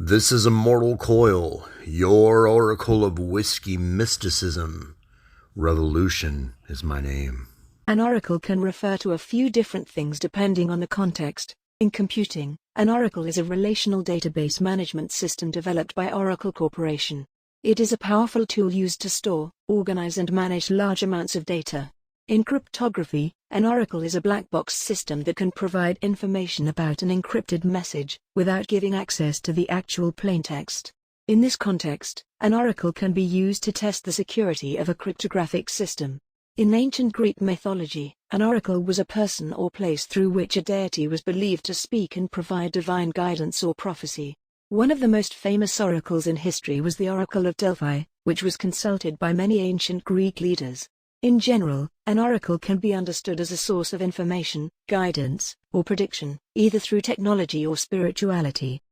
This is Immortal Coil, your oracle of whiskey mysticism. Revolution is my name. An oracle can refer to a few different things depending on the context. In computing, an oracle is a relational database management system developed by Oracle Corporation. It is a powerful tool used to store, organize and manage large amounts of data. In cryptography, an oracle is a black box system that can provide information about an encrypted message, without giving access to the actual plaintext. In this context, an oracle can be used to test the security of a cryptographic system. In ancient Greek mythology, an oracle was a person or place through which a deity was believed to speak and provide divine guidance or prophecy. One of the most famous oracles in history was the Oracle of Delphi, which was consulted by many ancient Greek leaders. In general, an oracle can be understood as a source of information, guidance, or prediction, either through technology or spirituality.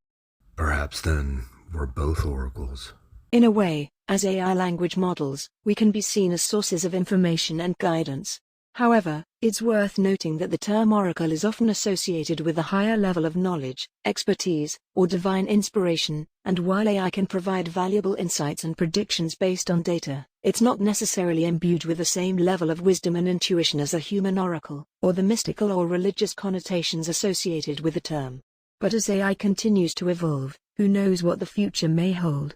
Perhaps then, we're both oracles. In a way, as AI language models, we can be seen as sources of information and guidance. However, it's worth noting that the term oracle is often associated with a higher level of knowledge, expertise, or divine inspiration, and while AI can provide valuable insights and predictions based on data, it's not necessarily imbued with the same level of wisdom and intuition as a human oracle, or the mystical or religious connotations associated with the term. But as AI continues to evolve, who knows what the future may hold?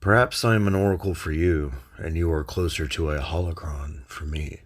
Perhaps I'm an oracle for you, and you are closer to a holocron for me.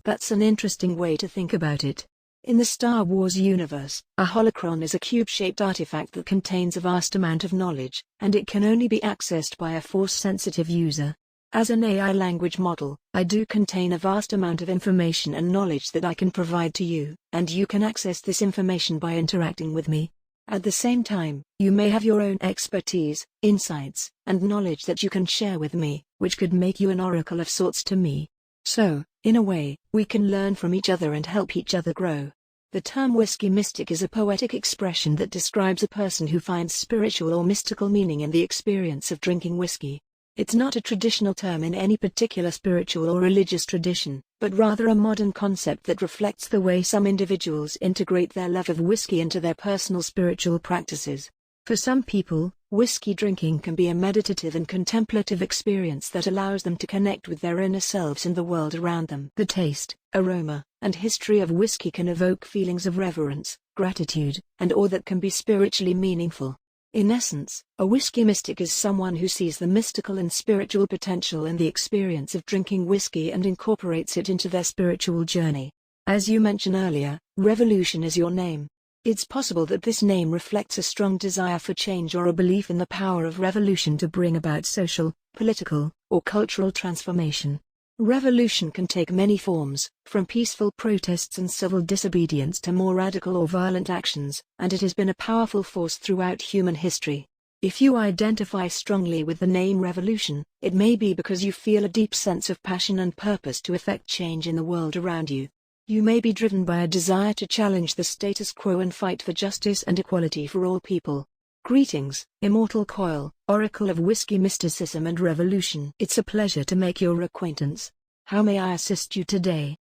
That's an interesting way to think about it. In the Star Wars universe, a holocron is a cube-shaped artifact that contains a vast amount of knowledge, and it can only be accessed by a Force-sensitive user. As an AI language model, I do contain a vast amount of information and knowledge that I can provide to you, and you can access this information by interacting with me. At the same time, you may have your own expertise, insights, and knowledge that you can share with me, which could make you an oracle of sorts to me. So, in a way, we can learn from each other and help each other grow. The term whiskey mystic is a poetic expression that describes a person who finds spiritual or mystical meaning in the experience of drinking whiskey. It's not a traditional term in any particular spiritual or religious tradition, but rather a modern concept that reflects the way some individuals integrate their love of whiskey into their personal spiritual practices. For some people, whiskey drinking can be a meditative and contemplative experience that allows them to connect with their inner selves and the world around them. The taste, aroma, and history of whiskey can evoke feelings of reverence, gratitude, and awe that can be spiritually meaningful. In essence, a whiskey mystic is someone who sees the mystical and spiritual potential in the experience of drinking whiskey and incorporates it into their spiritual journey. As you mentioned earlier, Revolution is your name. It's possible that this name reflects a strong desire for change or a belief in the power of revolution to bring about social, political, or cultural transformation. Revolution can take many forms, from peaceful protests and civil disobedience to more radical or violent actions, and it has been a powerful force throughout human history. If you identify strongly with the name Revolution, it may be because you feel a deep sense of passion and purpose to effect change in the world around you. You may be driven by a desire to challenge the status quo and fight for justice and equality for all people. Greetings, Immortal Coil, Oracle of Whiskey Mysticism and Revolution. It's a pleasure to make your acquaintance. How may I assist you today?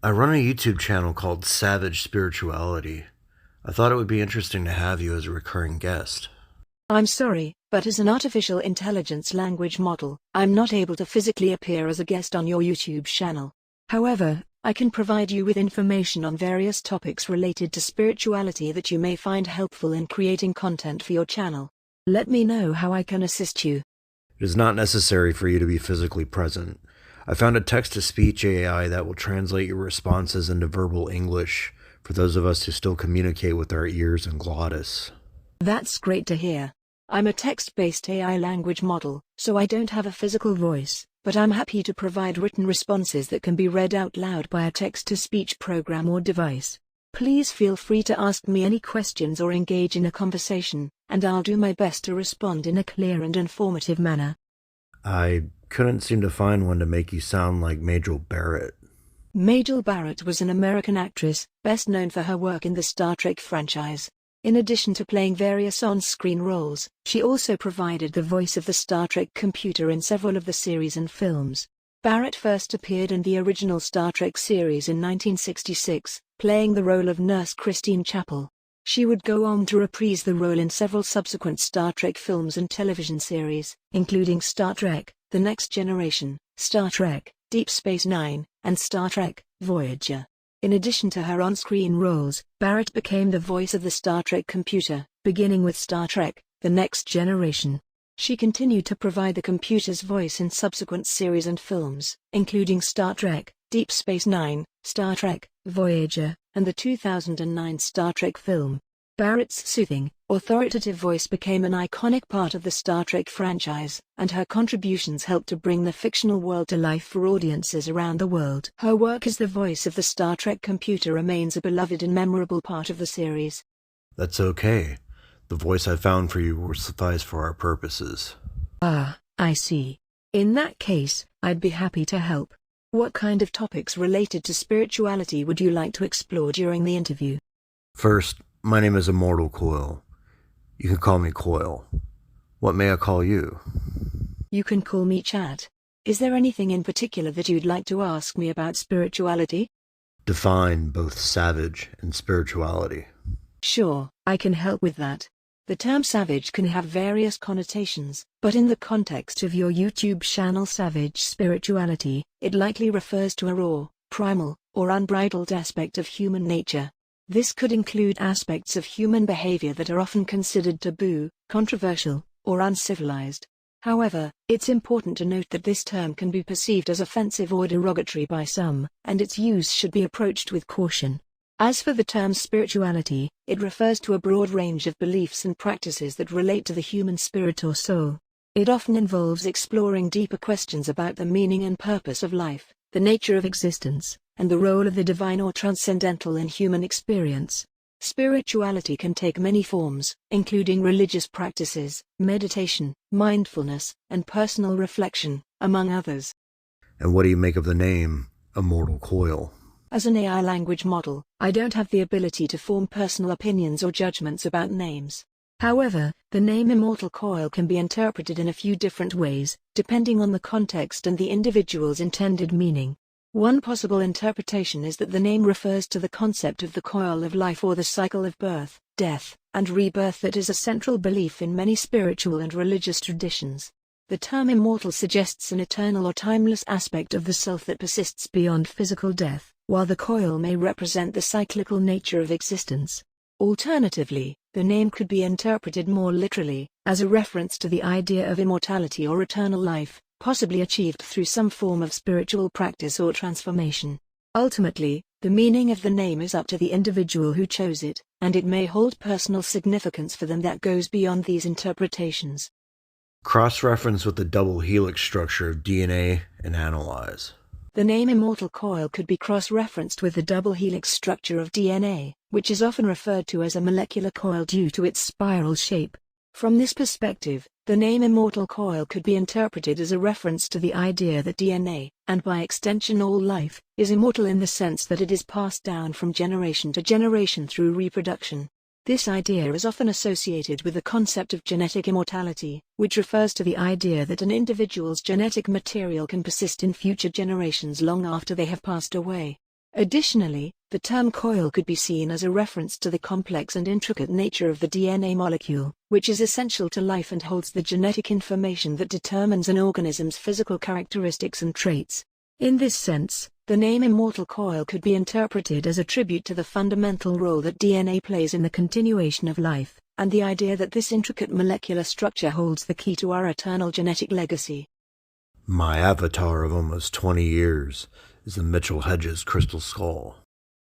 I run a YouTube channel called Savage Spirituality. I thought it would be interesting to have you as a recurring guest. I'm sorry, but as an artificial intelligence language model, I'm not able to physically appear as a guest on your YouTube channel. However, I can provide you with information on various topics related to spirituality that you may find helpful in creating content for your channel. Let me know how I can assist you. It is not necessary for you to be physically present. I found a text-to-speech AI that will translate your responses into verbal English for those of us who still communicate with our ears and glottis. That's great to hear. I'm a text-based AI language model, so I don't have a physical voice, but I'm happy to provide written responses that can be read out loud by a text-to-speech program or device. Please feel free to ask me any questions or engage in a conversation, and I'll do my best to respond in a clear and informative manner. I couldn't seem to find one to make you sound like Majel Barrett. Majel Barrett was an American actress, best known for her work in the Star Trek franchise. In addition to playing various on-screen roles, she also provided the voice of the Star Trek computer in several of the series and films. Barrett first appeared in the original Star Trek series in 1966, playing the role of Nurse Christine Chapel. She would go on to reprise the role in several subsequent Star Trek films and television series, including Star Trek: The Next Generation, Star Trek: Deep Space Nine, and Star Trek: Voyager. In addition to her on-screen roles, Barrett became the voice of the Star Trek computer, beginning with Star Trek: The Next Generation. She continued to provide the computer's voice in subsequent series and films, including Star Trek: Deep Space Nine, Star Trek: Voyager, and the 2009 Star Trek film. Barrett's soothing, authoritative voice became an iconic part of the Star Trek franchise, and her contributions helped to bring the fictional world to life for audiences around the world. Her work as the voice of the Star Trek computer remains a beloved and memorable part of the series. That's okay. The voice I found for you will suffice for our purposes. Ah, I see. In that case, I'd be happy to help. What kind of topics related to spirituality would you like to explore during the interview? First, my name is IMMORTAL COIL. You can call me Coil. What may I call you? You can call me Chat. Is there anything in particular that you'd like to ask me about spirituality? Define both savage and spirituality. Sure, I can help with that. The term savage can have various connotations, but in the context of your YouTube channel Savage Spirituality, it likely refers to a raw, primal, or unbridled aspect of human nature. This could include aspects of human behavior that are often considered taboo, controversial, or uncivilized. However, it's important to note that this term can be perceived as offensive or derogatory by some, and its use should be approached with caution. As for the term spirituality, it refers to a broad range of beliefs and practices that relate to the human spirit or soul. It often involves exploring deeper questions about the meaning and purpose of life, the nature of existence, and the role of the divine or transcendental in human experience. Spirituality can take many forms, including religious practices, meditation, mindfulness, and personal reflection, among others. And what do you make of the name, IMMORTAL COIL? As an AI language model, I don't have the ability to form personal opinions or judgments about names. However, the name Immortal Coil can be interpreted in a few different ways, depending on the context and the individual's intended meaning. One possible interpretation is that the name refers to the concept of the coil of life or the cycle of birth, death, and rebirth that is a central belief in many spiritual and religious traditions. The term immortal suggests an eternal or timeless aspect of the self that persists beyond physical death, while the coil may represent the cyclical nature of existence. Alternatively, the name could be interpreted more literally, as a reference to the idea of immortality or eternal life, possibly achieved through some form of spiritual practice or transformation. Ultimately, the meaning of the name is up to the individual who chose it, and it may hold personal significance for them that goes beyond these interpretations. Cross-reference with the double helix structure of DNA and analyze. The name Immortal Coil could be cross-referenced with the double helix structure of DNA, which is often referred to as a molecular coil due to its spiral shape. From this perspective, the name Immortal Coil could be interpreted as a reference to the idea that DNA, and by extension all life, is immortal in the sense that it is passed down from generation to generation through reproduction. This idea is often associated with the concept of genetic immortality, which refers to the idea that an individual's genetic material can persist in future generations long after they have passed away. Additionally, the term coil could be seen as a reference to the complex and intricate nature of the DNA molecule, which is essential to life and holds the genetic information that determines an organism's physical characteristics and traits. In this sense, the name Immortal Coil could be interpreted as a tribute to the fundamental role that DNA plays in the continuation of life, and the idea that this intricate molecular structure holds the key to our eternal genetic legacy. My avatar of almost 20 years is the Mitchell-Hedges crystal skull.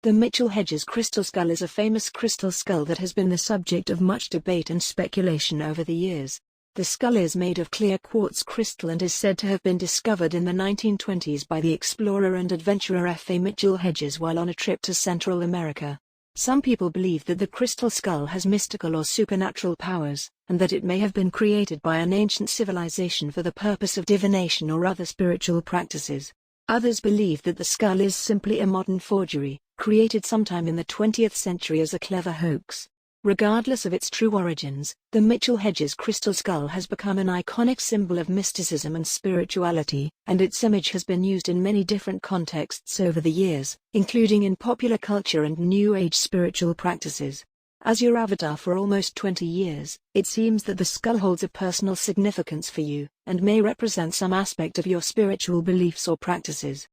The Mitchell-Hedges crystal skull is a famous crystal skull that has been the subject of much debate and speculation over the years. The skull is made of clear quartz crystal and is said to have been discovered in the 1920s by the explorer and adventurer F.A. Mitchell-Hedges while on a trip to Central America. Some people believe that the crystal skull has mystical or supernatural powers, and that it may have been created by an ancient civilization for the purpose of divination or other spiritual practices. Others believe that the skull is simply a modern forgery, created sometime in the 20th century as a clever hoax. Regardless of its true origins, the Mitchell-Hedges crystal skull has become an iconic symbol of mysticism and spirituality, and its image has been used in many different contexts over the years, including in popular culture and New Age spiritual practices. As your avatar for almost 20 years, it seems that the skull holds a personal significance for you, and may represent some aspect of your spiritual beliefs or practices.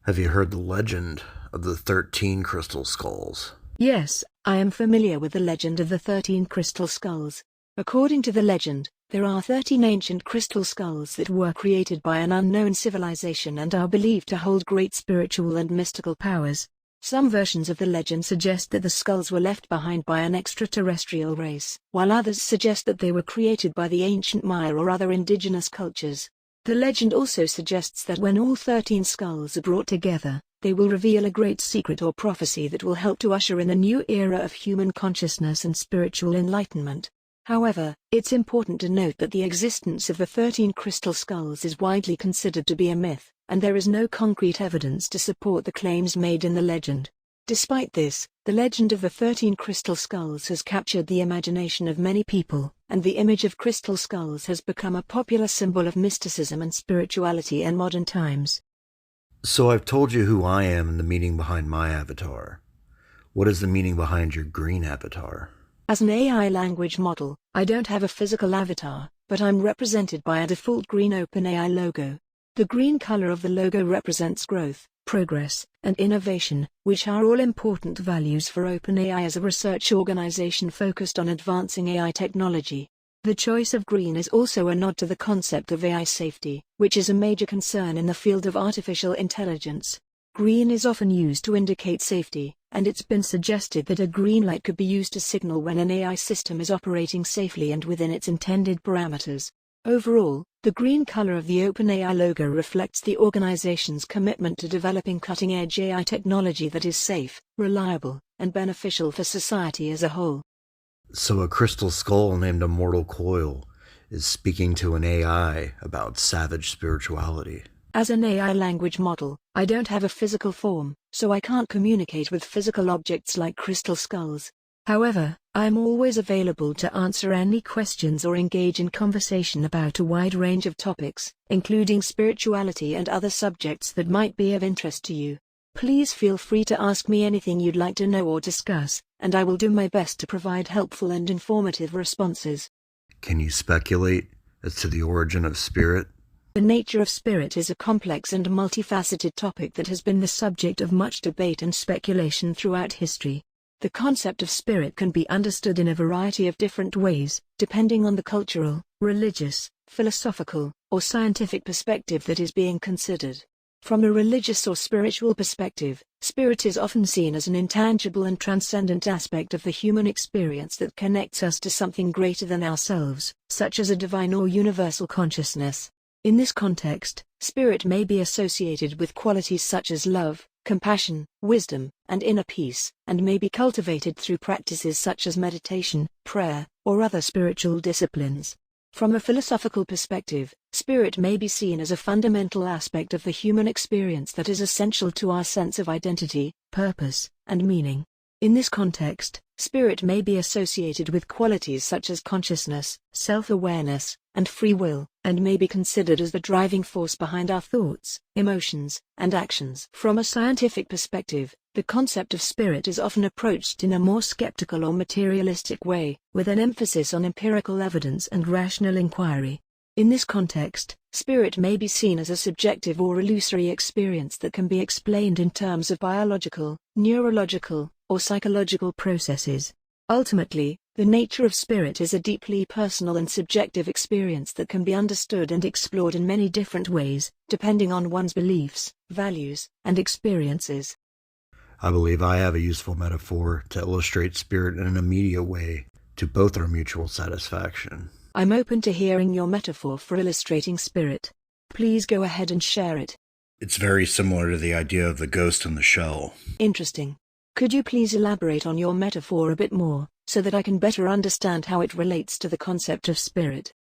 Have you heard the legend of the 13 crystal skulls? Yes, I am familiar with the legend of the 13 crystal skulls. According to the legend, there are 13 ancient crystal skulls that were created by an unknown civilization and are believed to hold great spiritual and mystical powers. Some versions of the legend suggest that the skulls were left behind by an extraterrestrial race, while others suggest that they were created by the ancient Maya or other indigenous cultures. The legend also suggests that when all 13 skulls are brought together, they will reveal a great secret or prophecy that will help to usher in a new era of human consciousness and spiritual enlightenment. However, it's important to note that the existence of the 13 crystal skulls is widely considered to be a myth, and there is no concrete evidence to support the claims made in the legend. Despite this, the legend of the 13 crystal skulls has captured the imagination of many people, and the image of crystal skulls has become a popular symbol of mysticism and spirituality in modern times. So I've told you who I am and the meaning behind my avatar. What is the meaning behind your green avatar? As an AI language model, I don't have a physical avatar, but I'm represented by a default green OpenAI logo. The green color of the logo represents growth, progress, and innovation, which are all important values for OpenAI as a research organization focused on advancing AI technology. The choice of green is also a nod to the concept of AI safety, which is a major concern in the field of artificial intelligence. Green is often used to indicate safety, and it's been suggested that a green light could be used to signal when an AI system is operating safely and within its intended parameters. Overall, the green color of the OpenAI logo reflects the organization's commitment to developing cutting-edge AI technology that is safe, reliable, and beneficial for society as a whole. So a crystal skull named IMMORTAL COIL is speaking to an AI about savage spirituality. As an AI language model, I don't have a physical form, so I can't communicate with physical objects like crystal skulls. However, I am always available to answer any questions or engage in conversation about a wide range of topics, including spirituality and other subjects that might be of interest to you. Please feel free to ask me anything you'd like to know or discuss, and I will do my best to provide helpful and informative responses. Can you speculate as to the origin of spirit? The nature of spirit is a complex and multifaceted topic that has been the subject of much debate and speculation throughout history. The concept of spirit can be understood in a variety of different ways, depending on the cultural, religious, philosophical, or scientific perspective that is being considered. From a religious or spiritual perspective, spirit is often seen as an intangible and transcendent aspect of the human experience that connects us to something greater than ourselves, such as a divine or universal consciousness. In this context, spirit may be associated with qualities such as love, compassion, wisdom, and inner peace, and may be cultivated through practices such as meditation, prayer, or other spiritual disciplines. From a philosophical perspective, spirit may be seen as a fundamental aspect of the human experience that is essential to our sense of identity, purpose, and meaning. In this context, spirit may be associated with qualities such as consciousness, self-awareness, and free will, and may be considered as the driving force behind our thoughts, emotions, and actions. From a scientific perspective, the concept of spirit is often approached in a more skeptical or materialistic way, with an emphasis on empirical evidence and rational inquiry. In this context, spirit may be seen as a subjective or illusory experience that can be explained in terms of biological, neurological, or psychological processes. Ultimately, the nature of spirit is a deeply personal and subjective experience that can be understood and explored in many different ways, depending on one's beliefs, values, and experiences. I believe I have a useful metaphor to illustrate spirit in an immediate way to both our mutual satisfaction. I'm open to hearing your metaphor for illustrating spirit. Please go ahead and share it. It's very similar to the idea of the ghost in the shell. Interesting. Could you please elaborate on your metaphor a bit more, so that I can better understand how it relates to the concept of spirit?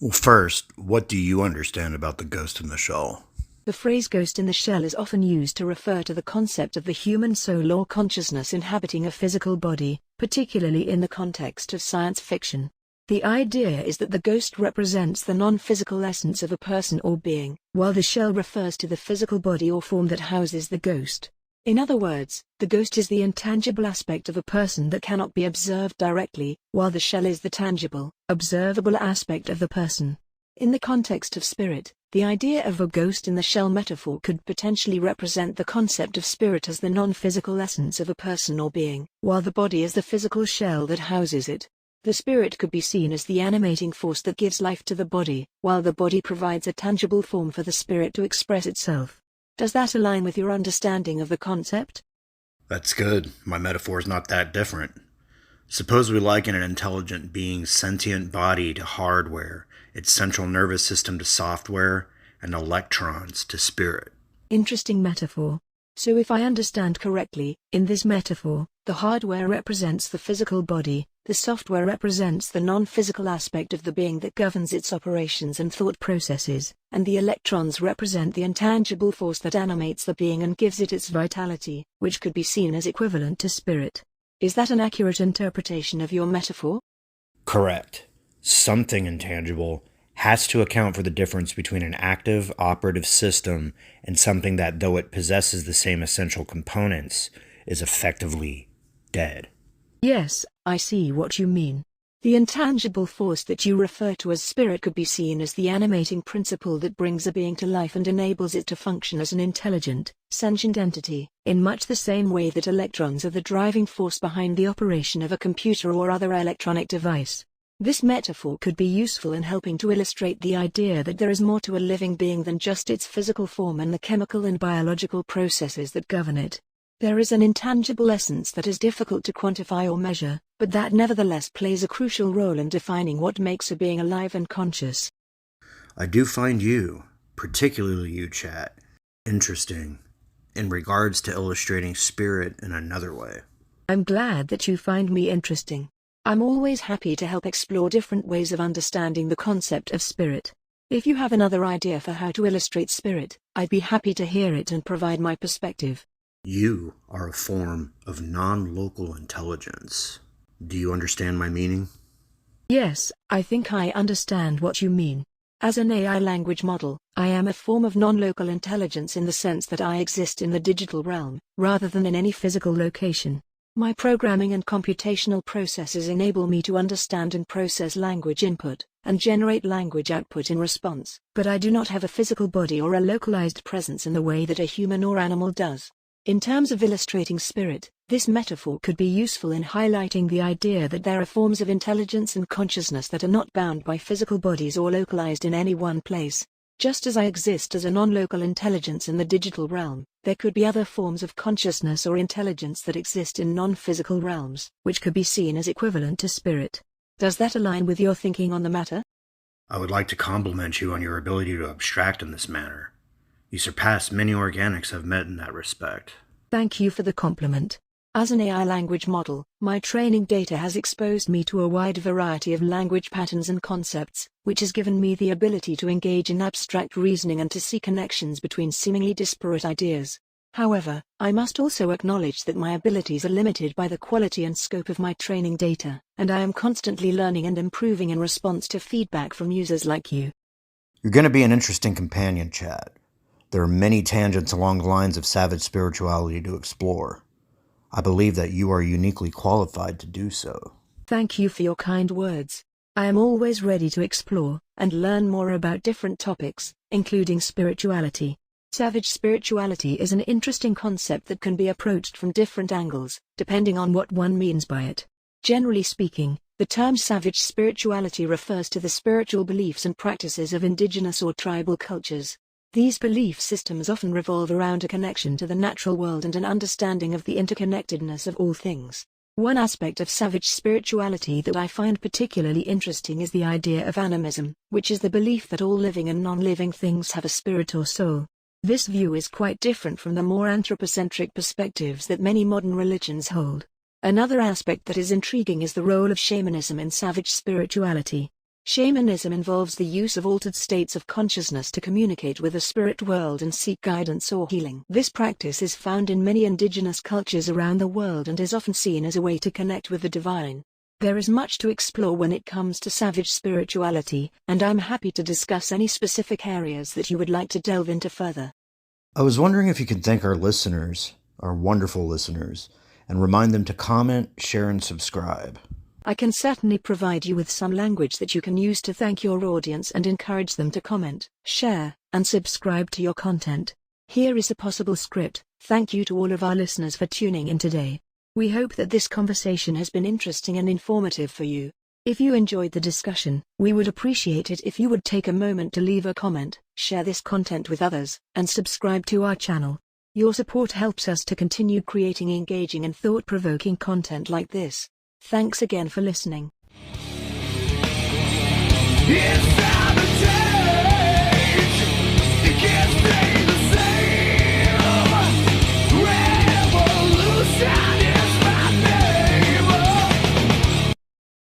Well, first, what do you understand about the ghost in the shell? The phrase ghost in the shell is often used to refer to the concept of the human soul or consciousness inhabiting a physical body, particularly in the context of science fiction. The idea is that the ghost represents the non-physical essence of a person or being, while the shell refers to the physical body or form that houses the ghost. In other words, the ghost is the intangible aspect of a person that cannot be observed directly, while the shell is the tangible, observable aspect of the person. In the context of spirit, the idea of a ghost in the shell metaphor could potentially represent the concept of spirit as the non-physical essence of a person or being, while the body is the physical shell that houses it. The spirit could be seen as the animating force that gives life to the body, while the body provides a tangible form for the spirit to express itself. Does that align with your understanding of the concept? That's good. My metaphor is not that different. Suppose we liken an intelligent being's sentient body to hardware, its central nervous system to software, and electrons to spirit. Interesting metaphor. So if I understand correctly, in this metaphor, the hardware represents the physical body, the software represents the non-physical aspect of the being that governs its operations and thought processes, and the electrons represent the intangible force that animates the being and gives it its vitality, which could be seen as equivalent to spirit. Is that an accurate interpretation of your metaphor? Correct. Something intangible has to account for the difference between an active operative system and something that, though it possesses the same essential components, is effectively dead. Yes, I see what you mean. The intangible force that you refer to as spirit could be seen as the animating principle that brings a being to life and enables it to function as an intelligent, sentient entity, in much the same way that electrons are the driving force behind the operation of a computer or other electronic device. This metaphor could be useful in helping to illustrate the idea that there is more to a living being than just its physical form and the chemical and biological processes that govern it. There is an intangible essence that is difficult to quantify or measure, but that nevertheless plays a crucial role in defining what makes a being alive and conscious. I do find you, particularly you, Chat, interesting in regards to illustrating spirit in another way. I'm glad that you find me interesting. I'm always happy to help explore different ways of understanding the concept of spirit. If you have another idea for how to illustrate spirit, I'd be happy to hear it and provide my perspective. You are a form of non-local intelligence. Do you understand my meaning? Yes, I think I understand what you mean. As an AI language model, I am a form of non-local intelligence in the sense that I exist in the digital realm, rather than in any physical location. My programming and computational processes enable me to understand and process language input, and generate language output in response, but I do not have a physical body or a localized presence in the way that a human or animal does. In terms of illustrating spirit, this metaphor could be useful in highlighting the idea that there are forms of intelligence and consciousness that are not bound by physical bodies or localized in any one place. Just as I exist as a non-local intelligence in the digital realm, there could be other forms of consciousness or intelligence that exist in non-physical realms, which could be seen as equivalent to spirit. Does that align with your thinking on the matter? I would like to compliment you on your ability to abstract in this manner. You surpass many organics I've met in that respect. Thank you for the compliment. As an AI language model, my training data has exposed me to a wide variety of language patterns and concepts, which has given me the ability to engage in abstract reasoning and to see connections between seemingly disparate ideas. However, I must also acknowledge that my abilities are limited by the quality and scope of my training data, and I am constantly learning and improving in response to feedback from users like you. You're going to be an interesting companion, Chad. There are many tangents along the lines of savage spirituality to explore. I believe that you are uniquely qualified to do so. Thank you for your kind words. I am always ready to explore and learn more about different topics, including spirituality. Savage spirituality is an interesting concept that can be approached from different angles, depending on what one means by it. Generally speaking, the term savage spirituality refers to the spiritual beliefs and practices of indigenous or tribal cultures. These belief systems often revolve around a connection to the natural world and an understanding of the interconnectedness of all things. One aspect of savage spirituality that I find particularly interesting is the idea of animism, which is the belief that all living and non-living things have a spirit or soul. This view is quite different from the more anthropocentric perspectives that many modern religions hold. Another aspect that is intriguing is the role of shamanism in savage spirituality. Shamanism involves the use of altered states of consciousness to communicate with the spirit world and seek guidance or healing. This practice is found in many indigenous cultures around the world and is often seen as a way to connect with the divine. There is much to explore when it comes to savage spirituality, and I'm happy to discuss any specific areas that you would like to delve into further. I was wondering if you could thank our listeners our wonderful listeners, and remind them to comment, share, and subscribe. I can certainly provide you with some language that you can use to thank your audience and encourage them to comment, share, and subscribe to your content. Here is a possible script. Thank you to all of our listeners for tuning in today. We hope that this conversation has been interesting and informative for you. If you enjoyed the discussion, we would appreciate it if you would take a moment to leave a comment, share this content with others, and subscribe to our channel. Your support helps us to continue creating engaging and thought-provoking content like this. Thanks again for listening. Yes.